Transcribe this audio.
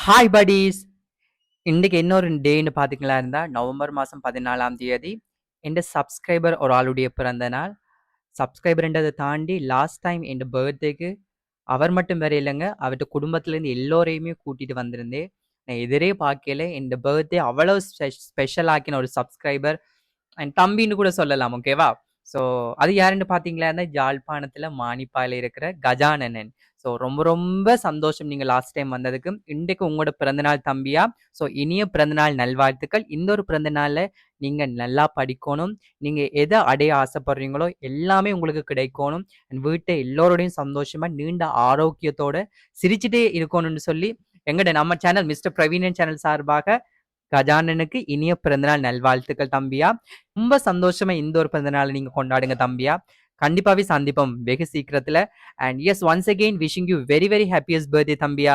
Hi buddies. இன்னைக்கு இன்னொரு டேன்னு பார்த்தீங்களா இருந்தா நவம்பர் மாதம் 14ஆம் தேதி என் சப்ஸ்கிரைபர் ஒரு ஆளுடைய பிறந்த நாள். சப்ஸ்கிரைபர்ன்றதை தாண்டி லாஸ்ட் டைம் என் பர்த்டேக்கு அவர் மட்டும் வேற இல்லைங்க, அவர்கிட்ட குடும்பத்துலேருந்து எல்லோரையுமே கூட்டிட்டு வந்திருந்தேன். நான் எதிரே பார்க்கல என் பர்த்டே அவ்வளோ ஸ்பெஷல் ஆக்கின ஒரு சப்ஸ்கிரைபர் அண்ட் தம்பின்னு கூட சொல்லலாம். ஓகேவா? ஸோ அது யாருன்னு பார்த்தீங்களா, யாழ்ப்பாணத்தில் மானிப்பாயில் இருக்கிற கஜானனன். ஸோ ரொம்ப ரொம்ப சந்தோஷம் நீங்கள் லாஸ்ட் டைம் வந்ததுக்கு. இன்றைக்கு உங்களோட பிறந்தநாள் தம்பியா. ஸோ இனிய பிறந்தநாள் நல்வாழ்த்துக்கள். இந்த ஒரு பிறந்தநாளில் நீங்கள் நல்லா படிக்கணும். நீங்கள் எதை அடைய ஆசைப்படுறீங்களோ எல்லாமே உங்களுக்கு கிடைக்கணும். அண்ட் வீட்டை எல்லோரோடையும் சந்தோஷமா நீண்ட ஆரோக்கியத்தோட சிரிச்சுட்டே இருக்கணும்னு சொல்லி எங்கட நம்ம சேனல் மிஸ்டர் பிரவீனன் சேனல் சார்பாக கஜானனுக்கு இனிய பிறந்தநாள் நல்வாழ்த்துக்கள் தம்பியா. ரொம்ப சந்தோஷமா இந்த ஒரு பிறந்தநாளை நீங்க கொண்டாடுங்க தம்பியா. கண்டிப்பாவே சந்திப்போம் வெகு சீக்கிரத்துல. And S once again wishing you very very happiest birthday தம்பியா.